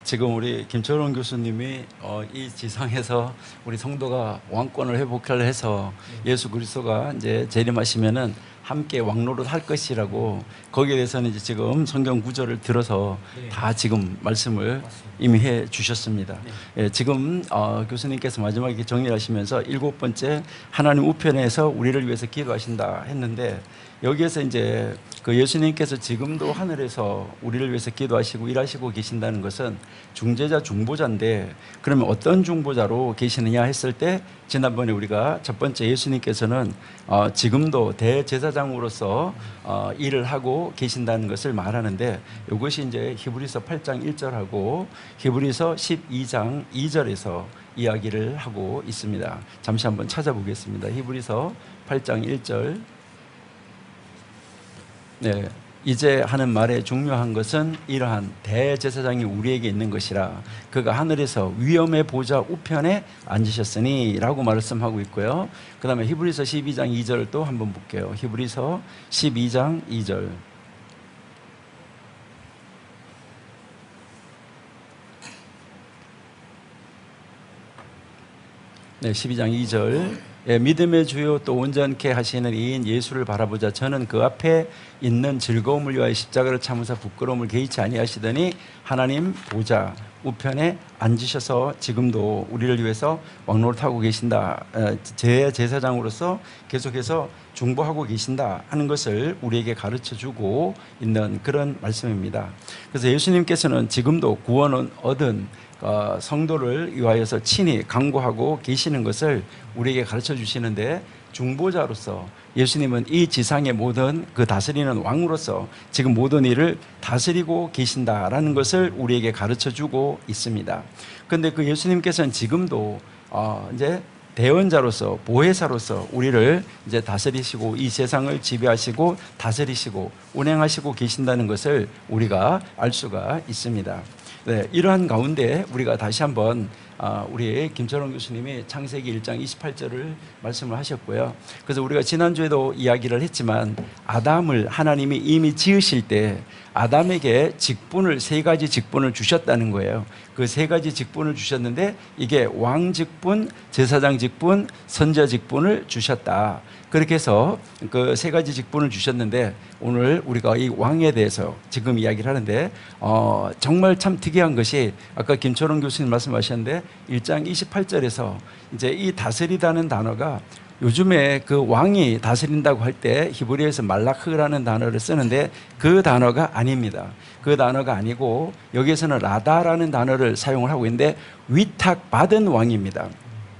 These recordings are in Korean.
지금 우리 김철원 교수님이 이 지상에서 우리 성도가 왕권을 회복하려 해서 예수 그리스도가 이제 재림하시면은 함께 왕노릇 할 것이라고 거기에 대해서는 이제 지금 성경 구절을 들어서 다 지금 말씀을 이미 해 주셨습니다. 예, 지금 교수님께서 마지막에 정리하시면서 7번째 하나님 우편에서 우리를 위해서 기도하신다 했는데 여기에서 이제 그 예수님께서 지금도 하늘에서 우리를 위해서 기도하시고 일하시고 계신다는 것은 중재자 중보자인데 그러면 어떤 중보자로 계시느냐 했을 때 지난번에 우리가 첫 번째 예수님께서는 지금도 대제사장으로서 일을 하고 계신다는 것을 말하는데 이것이 이제 히브리서 8장 1절하고 히브리서 12장 2절에서 이야기를 하고 있습니다. 잠시 한번 찾아보겠습니다. 히브리서 8장 1절. 네, 이제 하는 말의 중요한 것은 이러한 대제사장이 우리에게 있는 것이라 그가 하늘에서 위엄의 보좌 우편에 앉으셨으니 라고 말씀하고 있고요. 그 다음에 히브리서 12장 2절 또 한번 볼게요. 히브리서 12장 2절. 네, 12장 2절. 예, 믿음의 주요 또 온전케 하시는 이인 예수를 바라보자. 저는 그 앞에 있는 즐거움을 위하여 십자가를 참으사 부끄러움을 개의치 아니하시더니 하나님 보좌 우편에 앉으셔서 지금도 우리를 위해서 왕노릇하고 계신다. 제 제사장으로서 계속해서 중보하고 계신다 하는 것을 우리에게 가르쳐주고 있는 그런 말씀입니다. 그래서 예수님께서는 지금도 구원은 얻은 성도를 위하여서 친히 강구하고 계시는 것을 우리에게 가르쳐 주시는데 중보자로서 예수님은 이 지상의 모든 그 다스리는 왕으로서 지금 모든 일을 다스리고 계신다라는 것을 우리에게 가르쳐 주고 있습니다. 그런데 그 예수님께서는 지금도 이제 대언자로서 보혜사로서 우리를 이제 다스리시고 이 세상을 지배하시고 다스리시고 운행하시고 계신다는 것을 우리가 알 수가 있습니다. 네, 이러한 가운데 우리가 다시 한번 우리 김철원 교수님이 창세기 1장 28절을 말씀을 하셨고요. 그래서 우리가 지난주에도 이야기를 했지만 아담을 하나님이 이미 지으실 때 아담에게 직분을 세 가지 직분을 주셨다는 거예요. 그 세 가지 직분을 주셨는데 이게 왕 직분, 제사장 직분, 선지자 직분을 주셨다. 그렇게 해서 그 세 가지 직분을 주셨는데 오늘 우리가 이 왕에 대해서 지금 이야기를 하는데 정말 참 특이한 것이 아까 김철원 교수님 말씀하셨는데 1장 28절에서 이제 이 다스리다는 단어가 요즘에 그 왕이 다스린다고 할 때 히브리어에서 말라크라는 단어를 쓰는데 그 단어가 아닙니다. 그 단어가 아니고 여기에서는 라다라는 단어를 사용을 하고 있는데 위탁받은 왕입니다.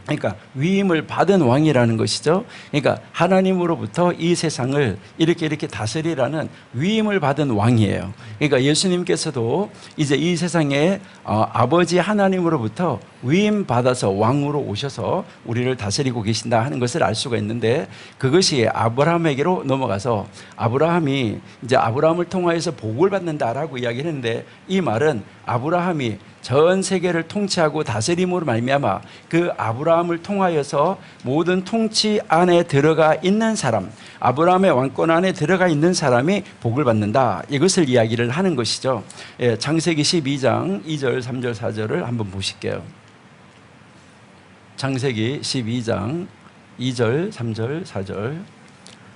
그러니까 위임을 받은 왕이라는 것이죠. 그러니까 하나님으로부터 이 세상을 이렇게 다스리라는 위임을 받은 왕이에요. 그러니까 예수님께서도 이제 이 세상에 아버지 하나님으로부터 위임 받아서 왕으로 오셔서 우리를 다스리고 계신다 하는 것을 알 수가 있는데 그것이 아브라함에게로 넘어가서 아브라함이 이제 아브라함을 통하여서 복을 받는다라고 이야기를 했는데 이 말은 아브라함이 전 세계를 통치하고 다스림으로 말미암아 그 아브라함을 통하여서 모든 통치 안에 들어가 있는 사람, 아브라함의 왕권 안에 들어가 있는 사람이 복을 받는다. 이것을 이야기를 하는 것이죠. 예, 창세기 12장 2절, 3절, 4절을 한번 보실게요. 창세기 12장 2절, 3절, 4절.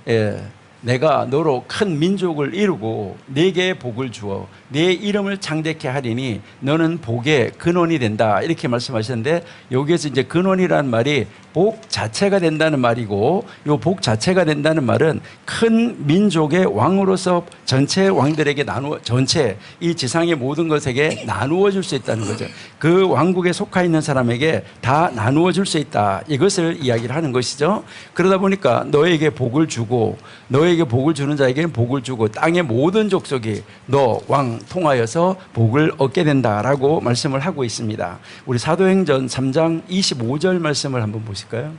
예. 내가 너로 큰 민족을 이루고 네게 복을 주어 네 이름을 창대케 하리니 너는 복의 근원이 된다. 이렇게 말씀하셨는데 여기에서 이제 근원이라는 말이 복 자체가 된다는 말이고 이 복 자체가 된다는 말은 큰 민족의 왕으로서 전체 왕들에게 전체 이 지상의 모든 것에게 나누어 줄 수 있다는 거죠. 그 왕국에 속하 있는 사람에게 다 나누어 줄 수 있다. 이것을 이야기를 하는 것이죠. 그러다 보니까 너에게 복을 주고 너에게 복을 주는 자에게는 복을 주고 땅의 모든 족속이 너 왕 통하여서 복을 얻게 된다라고 말씀을 하고 있습니다. 우리 사도행전 3장 25절 말씀을 한번 보실까요?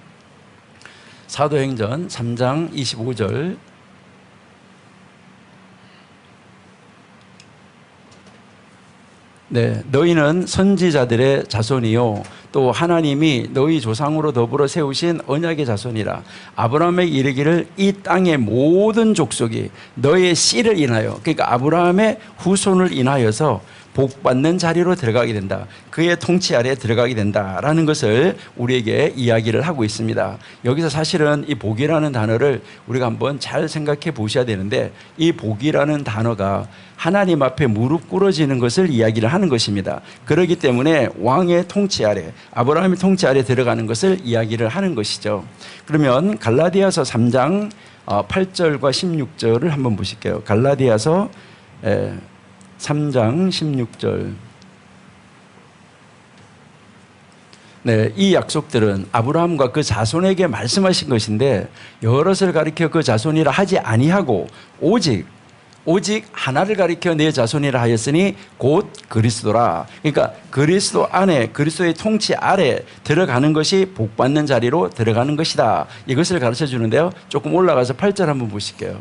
사도행전 3장 25절. 네, 너희는 선지자들의 자손이요 또 하나님이 너희 조상으로 더불어 세우신 언약의 자손이라. 아브라함에게 이르기를 이 땅의 모든 족속이 너의 씨를 인하여, 그러니까 아브라함의 후손을 인하여서 복받는 자리로 들어가게 된다. 그의 통치 아래에 들어가게 된다라는 것을 우리에게 이야기를 하고 있습니다. 여기서 사실은 이 복이라는 단어를 우리가 한번 잘 생각해 보셔야 되는데, 이 복이라는 단어가 하나님 앞에 무릎 꿇어지는 것을 이야기를 하는 것입니다. 그렇기 때문에 왕의 통치 아래, 아브라함의 통치 아래 들어가는 것을 이야기를 하는 것이죠. 그러면 갈라디아서 3장 8절과 16절을 한번 보실게요. 갈라디아서 3장 16절. 네, 이 약속들은 아브라함과 그 자손에게 말씀하신 것인데, 여럿을 가리켜 그 자손이라 하지 아니하고 오직 하나를 가리켜 내 자손이라 하였으니 곧 그리스도라. 그러니까 그리스도 안에, 그리스도의 통치 아래 들어가는 것이 복받는 자리로 들어가는 것이다. 이것을 가르쳐 주는데요. 조금 올라가서 8절 한번 보실게요.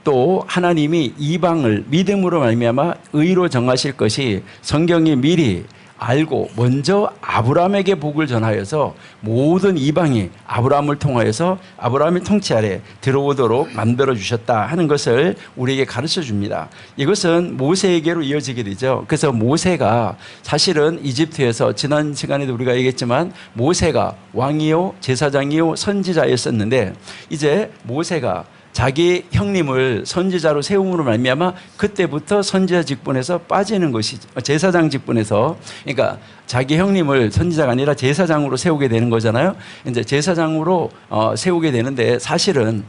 또 하나님이 이방을 믿음으로 말미암아 의로 정하실 것이 성경이 미리 알고 먼저 아브라함에게 복을 전하여서 모든 이방이 아브라함을 통하여서 아브라함의 통치 아래 들어오도록 만들어 주셨다 하는 것을 우리에게 가르쳐 줍니다. 이것은 모세에게로 이어지게 되죠. 그래서 모세가 사실은 이집트에서, 지난 시간에도 우리가 얘기했지만 모세가 왕이요 제사장이요 선지자였었는데, 이제 모세가 자기 형님을 선지자로 세움으로 말미암아 그때부터 선지자 직분에서 빠지는 것이죠. 제사장 직분에서. 그러니까 자기 형님을 선지자가 아니라 제사장으로 세우게 되는 거잖아요. 이제 제사장으로 세우게 되는데, 사실은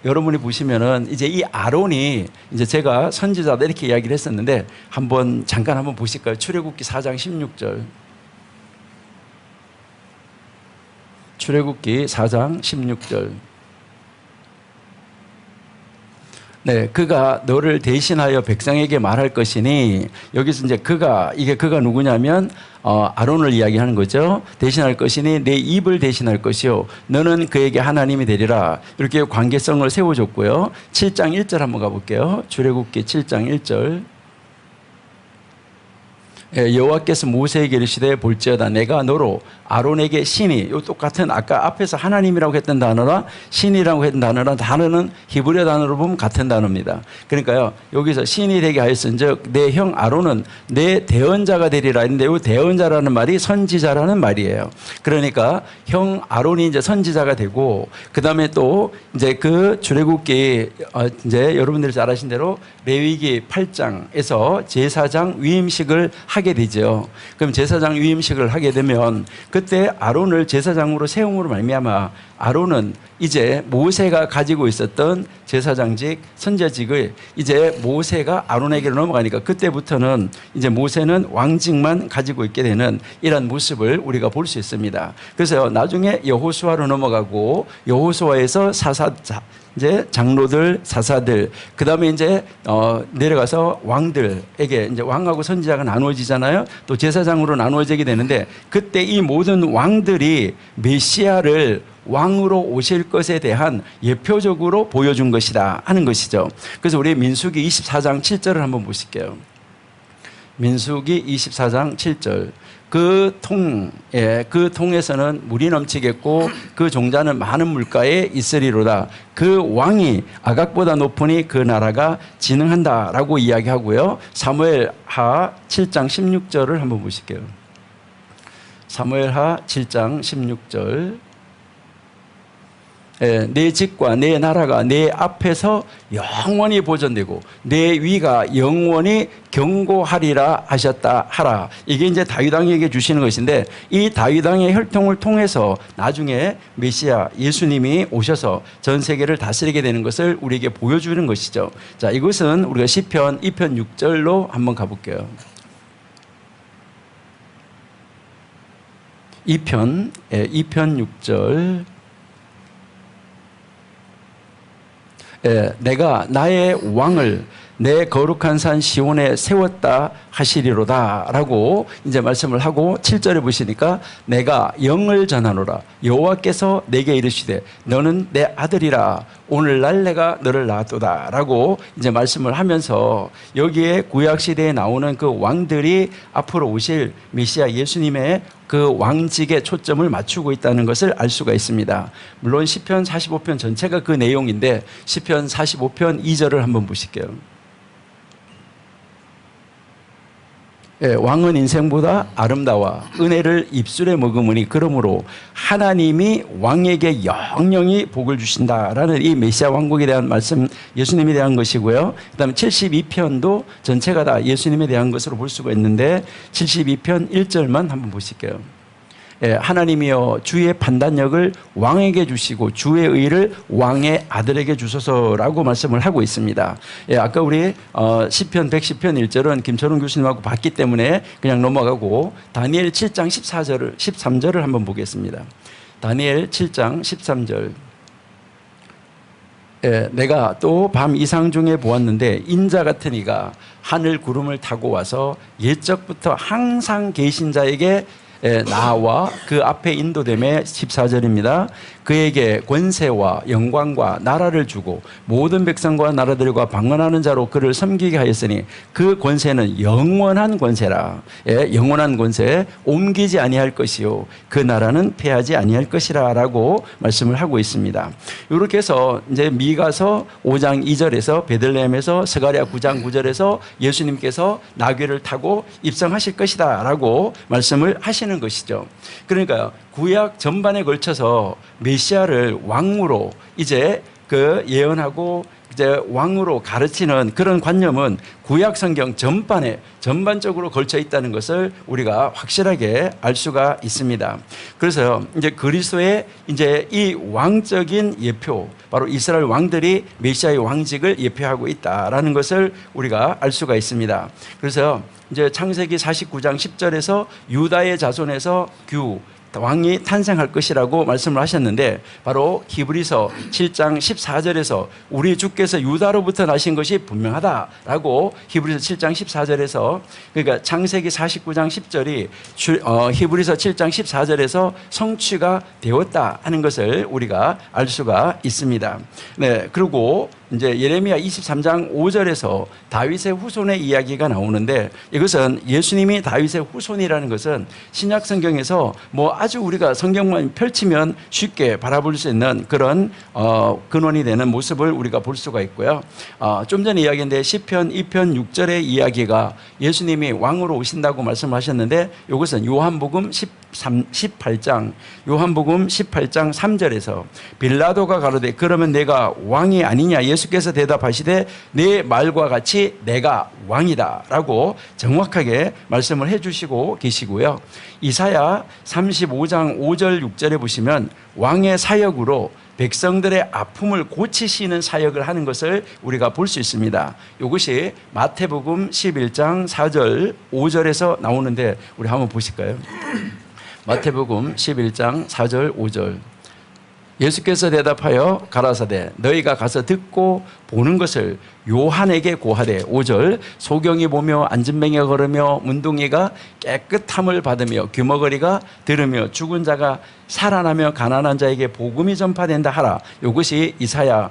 여러분이 보시면은 이제 이 아론이, 이제 제가 선지자다 이렇게 이야기를 했었는데, 잠깐 한번 보실까요? 출애굽기 4장 16절. 출애굽기 4장 16절. 네, 그가 너를 대신하여 백성에게 말할 것이니, 여기서 이제 그가 누구냐면 아론을 이야기하는 거죠. 대신할 것이니 내 입을 대신할 것이요 너는 그에게 하나님이 되리라. 이렇게 관계성을 세워줬고요. 7장 1절 한번 가볼게요. 출애굽기 7장 1절. 여호와께서 모세에게 이르시되 볼지어다 내가 너로 아론에게 신이, 요 똑같은 아까 앞에서 하나님이라고 했던 단어나 신이라고 했던 단어는 히브리어 단어로 보면 같은 단어입니다. 그러니까요, 여기서 신이 되게 하였은즉 내 형 아론은 내 대언자가 되리라 했는데, 이 대언자라는 말이 선지자라는 말이에요. 그러니까 형 아론이 이제 선지자가 되고, 그 다음에 또 이제 그 출애굽기 이제 여러분들이 잘 아신 대로 레위기 8장에서 제사장 위임식을 하게 되죠. 그럼 제사장 위임식을 하게 되면 그때 아론을 제사장으로 세움으로 말미암아 아론은 이제 모세가 가지고 있었던 제사장직, 선지자직을 이제 모세가 아론에게로 넘어가니까 그때부터는 이제 모세는 왕직만 가지고 있게 되는 이런 모습을 우리가 볼 수 있습니다. 그래서 나중에 여호수아로 넘어가고, 여호수아에서 이제 장로들, 사사들, 그 다음에 이제 내려가서 왕들에게, 이제 왕하고 선지자가 나누어지잖아요. 또 제사장으로 나누어지게 되는데, 그때 이 모든 왕들이 메시아를 왕으로 오실 것에 대한 예표적으로 보여준 것이다 하는 것이죠. 그래서 우리 민수기 24장 7절을 한번 보실게요. 민수기 24장 7절. 그 통에서는 물이 넘치겠고 그 종자는 많은 물가에 있으리로다. 그 왕이 아각보다 높으니 그 나라가 진흥한다라고 이야기하고요. 사무엘하 7장 16절을 한번 보실게요. 사무엘하 7장 16절. 내 집과 내 나라가 내 앞에서 영원히 보존되고 내 위가 영원히 경고하리라 하셨다 하라. 이게 이제 다윗 왕에게 주시는 것인데, 이 다윗 왕의 혈통을 통해서 나중에 메시아 예수님이 오셔서 전 세계를 다스리게 되는 것을 우리에게 보여주는 것이죠. 자, 이것은 우리가 시편 2편 6절로 한번 가볼게요. 2편 6절. 내가 나의 왕을 내 거룩한 산 시온에 세웠다 하시리로다라고 이제 말씀을 하고 7절에 보시니까 내가 영을 전하노라 여호와께서 내게 이르시되 너는 내 아들이라 오늘날 내가 너를 낳았도다라고 이제 말씀을 하면서 여기에 구약 시대에 나오는 그 왕들이 앞으로 오실 메시아 예수님의 그 왕직에 초점을 맞추고 있다는 것을 알 수가 있습니다. 물론 시편 45편 전체가 그 내용인데 시편 45편 2절을 한번 보실게요. 예, 왕은 인생보다 아름다워 은혜를 입술에 머금으니 그러므로 하나님이 왕에게 영영히 복을 주신다라는 이 메시아 왕국에 대한 말씀 예수님에 대한 것이고요. 그 다음에 72편도 전체가 다 예수님에 대한 것으로 볼 수가 있는데 72편 1절만 한번 보실게요. 예, 하나님이여 주의 판단력을 왕에게 주시고 주의 의를 왕의 아들에게 주소서라고 말씀을 하고 있습니다. 예, 아까 우리 시편 110편 1절은 김철웅 교수님하고 봤기 때문에 그냥 넘어가고 다니엘 7장 13절을 한번 보겠습니다. 다니엘 7장 13절. 예, 내가 또 밤 이상 중에 보았는데 인자 같은 이가 하늘 구름을 타고 와서 옛적부터 항상 계신 자에게 나와 그 앞에 인도됨에 14절입니다. 그에게 권세와 영광과 나라를 주고 모든 백성과 나라들과 방언하는 자로 그를 섬기게 하였으니 그 권세는 영원한 권세라. 예, 영원한 권세 옮기지 아니할 것이요 그 나라는 패하지 아니할 것이라 라고 말씀을 하고 있습니다. 이렇게 해서 이제 미가서 5장 2절에서 베들레헴에서 스가랴 9장 9절에서 예수님께서 나귀를 타고 입성하실 것이다 라고 말씀을 하시는 것이죠. 그러니까 구약 전반에 걸쳐서 메시아를 왕으로 이제 그 예언하고 이제 왕으로 가르치는 그런 관념은 구약 성경 전반적으로 걸쳐 있다는 것을 우리가 확실하게 알 수가 있습니다. 그래서 이제 그리스도의 이제 이 왕적인 예표, 바로 이스라엘 왕들이 메시아의 왕직을 예표하고 있다라는 것을 우리가 알 수가 있습니다. 그래서 이제 창세기 49장 10절에서 유다의 자손에서 왕이 탄생할 것이라고 말씀을 하셨는데 바로 히브리서 7장 14절에서 우리 주께서 유다로부터 나신 것이 분명하다라고 히브리서 7장 14절에서 그러니까 창세기 49장 10절이 히브리서 7장 14절에서 성취가 되었다 하는 것을 우리가 알 수가 있습니다. 네, 그리고 이제 예레미야 23장 5절에서 다윗의 후손의 이야기가 나오는데 이것은 예수님이 다윗의 후손이라는 것은 신약 성경에서 뭐 아주 우리가 성경만 펼치면 쉽게 바라볼 수 있는 그런 근원이 되는 모습을 우리가 볼 수가 있고요. 좀 전에 이야기인데 시편 2편 6절의 이야기가 예수님이 왕으로 오신다고 말씀하셨는데 이것은 요한복음 18장 3절에서 빌라도가 가로되 그러면 내가 왕이 아니냐 예수께서 대답하시되 내 말과 같이 내가 왕이다 라고 정확하게 말씀을 해주시고 계시고요. 이사야 35장 5절 6절에 보시면 왕의 사역으로 백성들의 아픔을 고치시는 사역을 하는 것을 우리가 볼 수 있습니다. 이것이 마태복음 11장 4절 5절에서 나오는데 우리 한번 보실까요? 마태복음 11장 4절 5절. 예수께서 대답하여 가라사대 너희가 가서 듣고 보는 것을 요한에게 고하되 5절 소경이 보며 안진뱅이가 걸으며 문둥이가 깨끗함을 받으며 귀머거리가 들으며 죽은 자가 살아나며 가난한 자에게 복음이 전파된다 하라. 이것이 이사야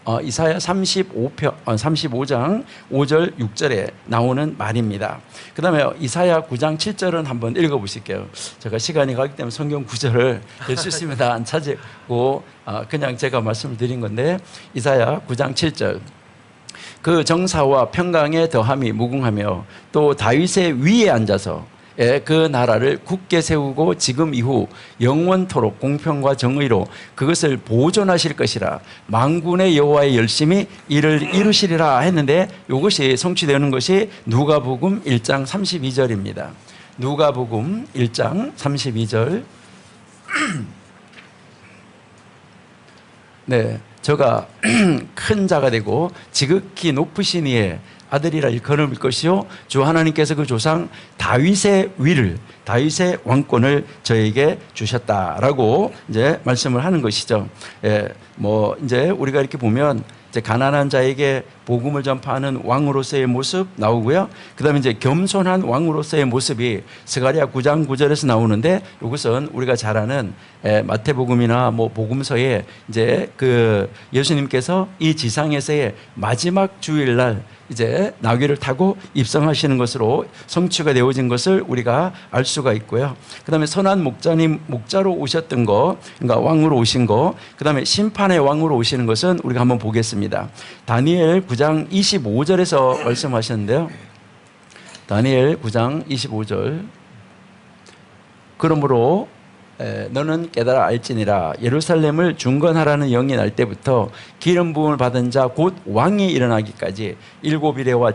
35장 5절 6절에 나오는 말입니다. 그 다음에 이사야 9장 7절은 한번 읽어보실게요. 제가 시간이 가기 때문에 성경 구절을 될 수 있으면 다 안 찾고 그냥 제가 말씀을 드린 건데 이사야 9장 7절 그 정사와 평강의 더함이 무궁하며 또 다윗의 위에 앉아서 그 나라를 굳게 세우고 지금 이후 영원토록 공평과 정의로 그것을 보존하실 것이라 만군의 여호와의 열심히 이를 이루시리라 했는데 이것이 성취되는 것이 누가복음 1장 32절입니다. 누가복음 1장 32절. 네, 저가 큰 자가 되고 지극히 높으신 이의 아들이라 일컬을 것이요 주 하나님께서 그 조상 다윗의 왕권을 저에게 주셨다라고 이제 말씀을 하는 것이죠. 뭐 이제 우리가 이렇게 보면 이제 가난한 자에게 복음을 전파하는 왕으로서의 모습 나오고요. 그다음에 이제 겸손한 왕으로서의 모습이 스가랴 9장 9절에서 나오는데, 이것은 우리가 잘 아는 마태복음이나 뭐 복음서에 이제 그 예수님께서 이 지상에서의 마지막 주일날 이제 나귀를 타고 입성하시는 것으로 성취가 되어진 것을 우리가 알 수가 있고요. 그다음에 선한 목자로 오셨던 거, 그러니까 왕으로 오신 거, 그다음에 심판의 왕으로 오시는 것은 우리가 한번 보겠습니다. 다니엘 9장 25절에서 말씀하셨는데요. 다니엘 9장 25절. 그러므로 너는 깨달아 알지니라. 예루살렘을 중건하라는 영이 날 때부터 기름 부음을 받은 자 곧 왕이 일어나기까지 7일에와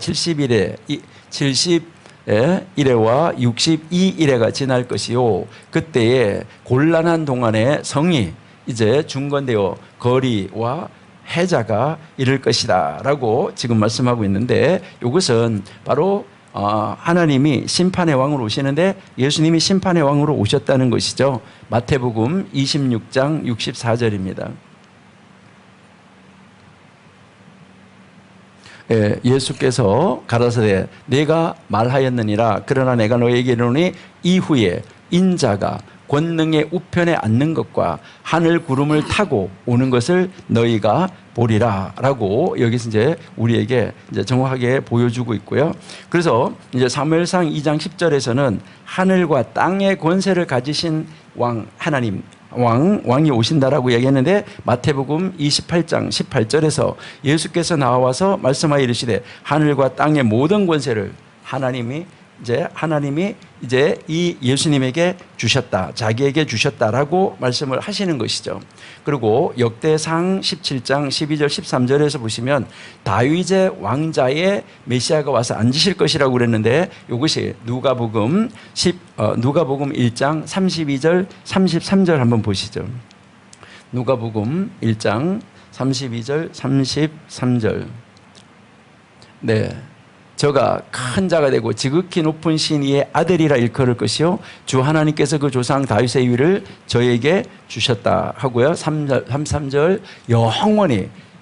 70일에와 62일에가 지날 것이요, 그때에 곤란한 동안에 성이 이제 중건되어 거리와 해자가 이를 것이다 라고 지금 말씀하고 있는데, 이것은 바로 하나님이 심판의 왕으로 오시는데 예수님이 심판의 왕으로 오셨다는 것이죠. 마태복음 26장 64절입니다. 예수께서 가라사대 내가 말하였느니라. 그러나 내가 너에게 이르노니 이후에 인자가 권능의 우편에 앉는 것과 하늘 구름을 타고 오는 것을 너희가 보리라 라고 여기서 이제 우리에게 이제 정확하게 보여주고 있고요. 그래서 이제 사무엘상 2장 10절에서는 하늘과 땅의 권세를 가지신 왕 하나님 왕이 오신다라고 얘기했는데, 마태복음 28장 18절에서 예수께서 나와서 말씀하여 이르시되 하늘과 땅의 모든 권세를 하나님이 이제 이 예수님에게 주셨다, 자기에게 주셨다라고 말씀을 하시는 것이죠. 그리고 역대상 17장 12절 13절에서 보시면 다윗의 왕자의 메시아가 와서 앉으실 것이라고 그랬는데, 이것이 누가복음 1장 32절 33절 한번 보시죠. 누가복음 1장 32절 33절. 네. 저가 큰 자가 되고 지극히 높은 신 이의 아들이라 일컬을 것이요, 주 하나님께서 그 조상 다윗의 위를 저에게 주셨다 하고요. 33절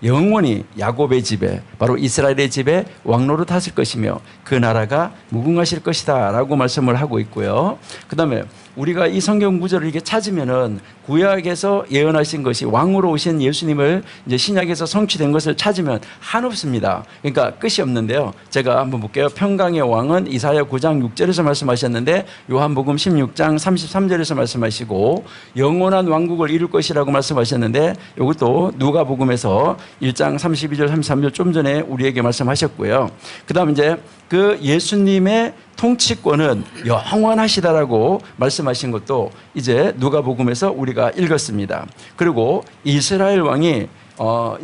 영원히 야곱의 집에, 바로 이스라엘의 집에 왕노릇 하실 것이며 그 나라가 무궁하실 것이다 라고 말씀을 하고 있고요. 그 다음에 우리가 이 성경 구절을 이렇게 찾으면은 구약에서 예언하신 것이 왕으로 오신 예수님을 이제 신약에서 성취된 것을 찾으면 한없습니다. 그러니까 끝이 없는데요. 제가 한번 볼게요. 평강의 왕은 이사야 9장 6절에서 말씀하셨는데, 요한복음 16장 33절에서 말씀하시고, 영원한 왕국을 이룰 것이라고 말씀하셨는데, 이것도 누가복음에서 1장 32절 33절 좀 전에 우리에게 말씀하셨고요. 그 다음 이제 그 예수님의 통치권은 영원하시다라고 말씀하신 것도 이제 누가복음에서 우리가 읽었습니다. 그리고 이스라엘 왕이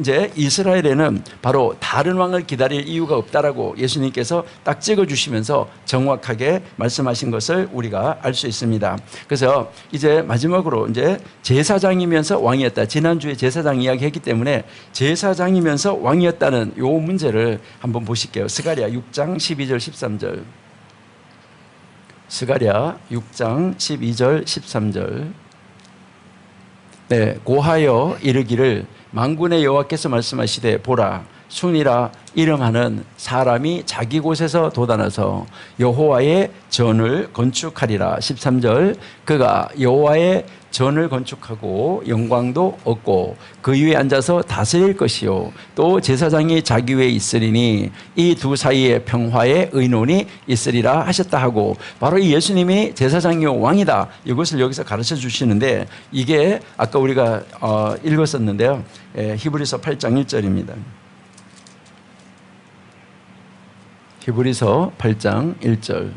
이제 이스라엘에는 바로 다른 왕을 기다릴 이유가 없다라고 예수님께서 딱 찍어주시면서 정확하게 말씀하신 것을 우리가 알 수 있습니다. 그래서 이제 마지막으로 이제 제사장이면서 왕이었다. 지난주에 제사장 이야기했기 때문에 제사장이면서 왕이었다는 요 문제를 한번 보실게요. 스가랴 6장 12절 13절. 스가랴 6장 12절 13절. 네, 고하여 이르기를 만군의 여호와께서 말씀하시되 보라, 순이라 이름하는 사람이 자기 곳에서 돋아나서 여호와의 전을 건축하리라. 13절. 그가 여호와의 전을 건축하고 영광도 얻고 그 위에 앉아서 다스릴 것이요, 또 제사장이 자기 위에 있으리니 이 두 사이에 평화의 의논이 있으리라 하셨다 하고, 바로 이 예수님이 제사장이요 왕이다, 이것을 여기서 가르쳐 주시는데, 이게 아까 우리가 읽었었는데요. 히브리서 8장 1절입니다. 히브리서 8장 1절.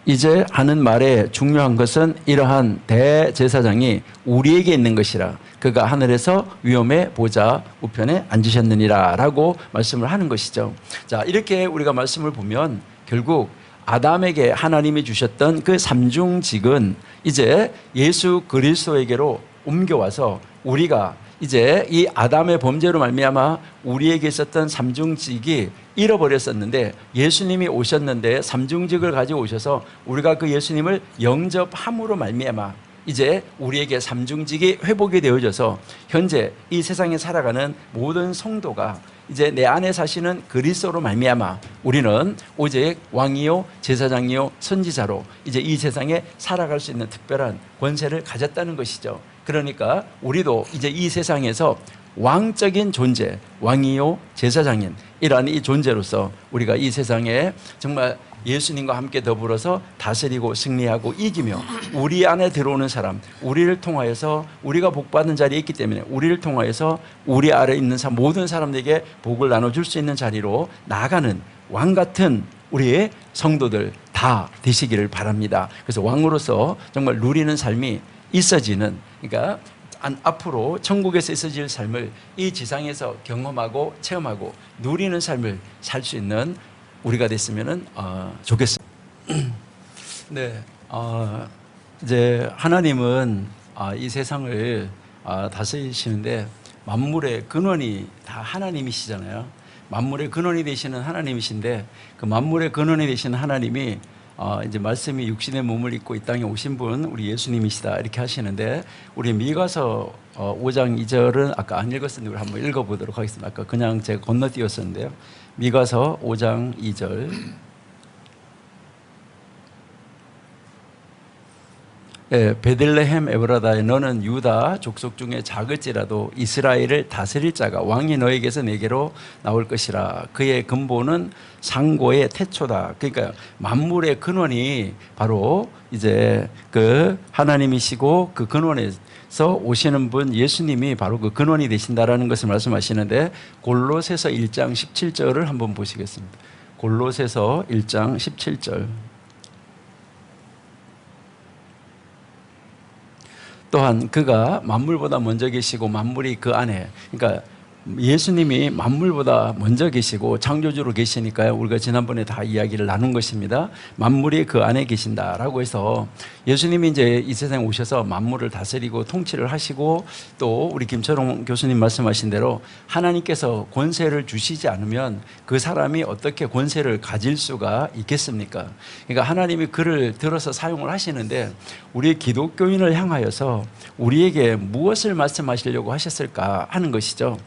이제 하는 말에 중요한 것은 이러한 대제사장이 우리에게 있는 것이라. 그가 하늘에서 위엄의 보좌 우편에 앉으셨느니라 라고 말씀을 하는 것이죠. 자, 이렇게 우리가 말씀을 보면 결국 아담에게 하나님이 주셨던 그 삼중직은 이제 예수 그리스도에게로 옮겨와서 우리가 이제 이 아담의 범죄로 말미암아 우리에게 있었던 삼중직이 잃어버렸었는데, 예수님이 오셨는데 삼중직을 가지고 오셔서 우리가 그 예수님을 영접함으로 말미암아 이제 우리에게 삼중직이 회복이 되어져서 현재 이 세상에 살아가는 모든 성도가 이제 내 안에 사시는 그리스도로 말미암아 우리는 오직 왕이요 제사장이요 선지자로 이제 이 세상에 살아갈 수 있는 특별한 권세를 가졌다는 것이죠. 그러니까 우리도 이제 이 세상에서 왕적인 존재, 왕이요 제사장인 이러한 이 존재로서 우리가 이 세상에 정말 예수님과 함께 더불어서 다스리고 승리하고 이기며 우리 안에 들어오는 사람, 우리를 통하여서 우리가 복받은 자리에 있기 때문에 우리를 통하여서 우리 아래 있는 모든 사람들에게 복을 나눠줄 수 있는 자리로 나아가는 왕 같은 우리의 성도들 다 되시기를 바랍니다. 그래서 왕으로서 정말 누리는 삶이 있어지는, 그러니까 앞으로 천국에서 있어질 삶을 이 지상에서 경험하고 체험하고 누리는 삶을 살 수 있는 우리가 됐으면 좋겠습니다. 네, 이제 하나님은 이 세상을 다스리시는데 만물의 근원이 다 하나님이시잖아요. 만물의 근원이 되시는 하나님이신데 그 만물의 근원이 되시는 하나님이 이제 말씀이 육신의 몸을 입고 이 땅에 오신 분 우리 예수님이시다 이렇게 하시는데 우리 미가서 5장 2절은 아까 안 읽었었는데 우리 한번 읽어보도록 하겠습니다. 아까 그냥 제가 건너뛰었었는데요. 미가서 5장 2절. 베들레헴 에브라다에 너는 유다 족속 중에 작을지라도 이스라엘을 다스릴 자가 왕이 너에게서 내게로 나올 것이라. 그의 근본은 상고의 태초다. 그러니까 만물의 근원이 바로 이제 그 하나님이시고 그 근원에서 오시는 분 예수님이 바로 그 근원이 되신다라는 것을 말씀하시는데 골로새서 1장 17절을 한번 보시겠습니다. 골로새서 1장 17절. 또한 그가 만물보다 먼저 계시고 만물이 그 안에, 그러니까 예수님이 만물보다 먼저 계시고 창조주로 계시니까요. 우리가 지난번에 다 이야기를 나눈 것입니다. 만물이 그 안에 계신다라고 해서 예수님이 이제 이 세상에 오셔서 만물을 다스리고 통치를 하시고 또 우리 김철홍 교수님 말씀하신 대로 하나님께서 권세를 주시지 않으면 그 사람이 어떻게 권세를 가질 수가 있겠습니까? 그러니까 하나님이 그를 들어서 사용을 하시는데 우리 기독교인을 향하여서 우리에게 무엇을 말씀하시려고 하셨을까 하는 것이죠.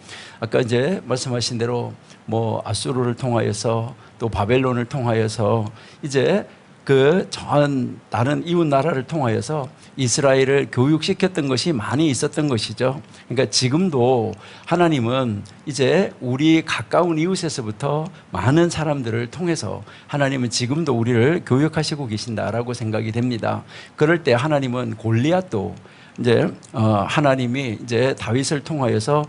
아까 이제 말씀하신 대로 뭐 아수르를 통하여서 또 바벨론을 통하여서 이제 그 전 다른 이웃 나라를 통하여서 이스라엘을 교육시켰던 것이 많이 있었던 것이죠. 그러니까 지금도 하나님은 이제 우리 가까운 이웃에서부터 많은 사람들을 통해서 하나님은 지금도 우리를 교육하시고 계신다라고 생각이 됩니다. 그럴 때 하나님은 골리앗도 이제 하나님이 이제 다윗을 통하여서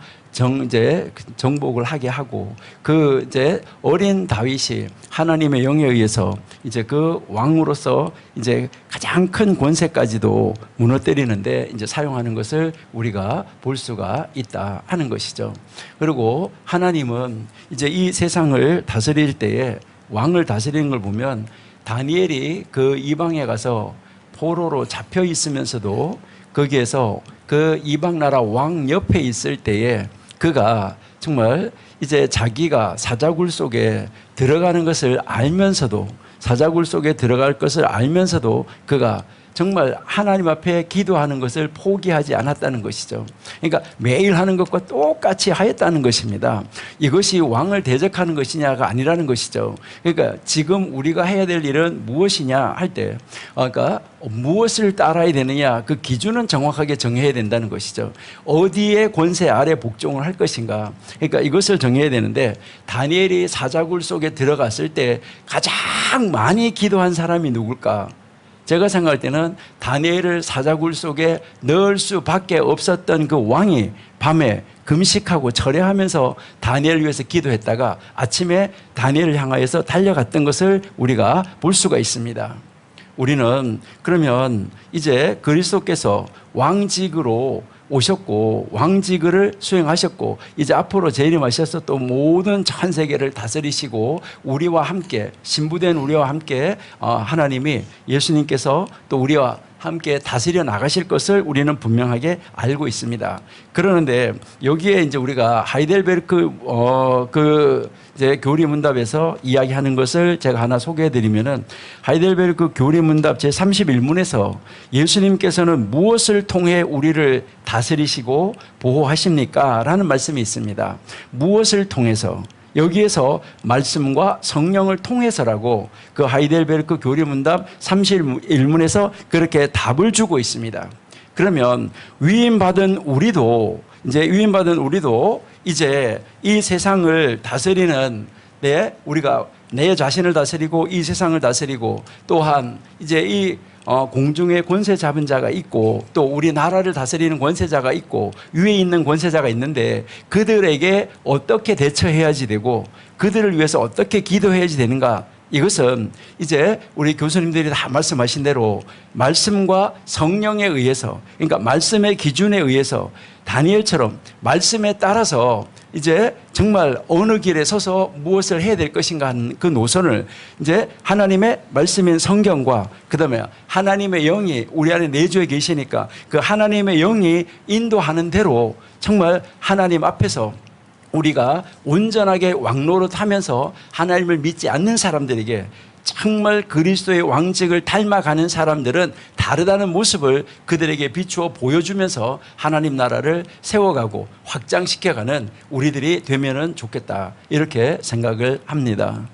이제 정복을 하게 하고 그 이제 어린 다윗이 하나님의 영에 의해서 이제 그 왕으로서 이제 가장 큰 권세까지도 무너뜨리는데 이제 사용하는 것을 우리가 볼 수가 있다 하는 것이죠. 그리고 하나님은 이제 이 세상을 다스릴 때에 왕을 다스리는 걸 보면 다니엘이 그 이방에 가서 포로로 잡혀 있으면서도 거기에서 그 이방 나라 왕 옆에 있을 때에 그가 정말 이제 자기가 사자굴 속에 들어가는 것을 알면서도 사자굴 속에 들어갈 것을 알면서도 그가 정말 하나님 앞에 기도하는 것을 포기하지 않았다는 것이죠. 그러니까 매일 하는 것과 똑같이 하였다는 것입니다. 이것이 왕을 대적하는 것이냐가 아니라는 것이죠. 그러니까 지금 우리가 해야 될 일은 무엇이냐 할 때, 그러니까 무엇을 따라야 되느냐 그 기준은 정확하게 정해야 된다는 것이죠. 어디에 권세 아래 복종을 할 것인가. 그러니까 이것을 정해야 되는데 다니엘이 사자굴 속에 들어갔을 때 가장 많이 기도한 사람이 누굴까? 제가 생각할 때는 다니엘을 사자굴 속에 넣을 수밖에 없었던 그 왕이 밤에 금식하고 철회하면서 다니엘을 위해서 기도했다가 아침에 다니엘을 향하여서 달려갔던 것을 우리가 볼 수가 있습니다. 우리는 그러면 이제 그리스도께서 왕직으로 오셨고 왕직을 수행하셨고 이제 앞으로 재림하셔서 또 모든 전 세계를 다스리시고 우리와 함께 신부된 우리와 함께 하나님이 예수님께서 또 우리와 함께 다스려 나가실 것을 우리는 분명하게 알고 있습니다. 그러는데 여기에 이제 우리가 하이델베르크 이제 교리문답에서 이야기하는 것을 제가 하나 소개해드리면은 하이델베르크 교리문답 제 31문에서 예수님께서는 무엇을 통해 우리를 다스리시고 보호하십니까? 라는 말씀이 있습니다. 무엇을 통해서? 여기에서 말씀과 성령을 통해서라고 그 하이델베르크 교리문답 31문에서 그렇게 답을 주고 있습니다. 그러면 위임받은 우리도 이제 이 세상을 다스리는 우리가 내 자신을 다스리고 이 세상을 다스리고 또한 이제 이 공중에 권세 잡은 자가 있고 또 우리나라를 다스리는 권세자가 있고 위에 있는 권세자가 있는데 그들에게 어떻게 대처해야지 되고 그들을 위해서 어떻게 기도해야지 되는가, 이것은 이제 우리 교수님들이 다 말씀하신 대로 말씀과 성령에 의해서, 그러니까 말씀의 기준에 의해서 다니엘처럼 말씀에 따라서 이제 정말 어느 길에 서서 무엇을 해야 될 것인가 하는 그 노선을 이제 하나님의 말씀인 성경과 그다음에 하나님의 영이 우리 안에 내주에 계시니까 그 하나님의 영이 인도하는 대로 정말 하나님 앞에서 우리가 온전하게 왕노릇하면서 하나님을 믿지 않는 사람들에게 정말 그리스도의 왕직을 닮아가는 사람들은 다르다는 모습을 그들에게 비추어 보여주면서 하나님 나라를 세워가고 확장시켜가는 우리들이 되면은 좋겠다, 이렇게 생각을 합니다.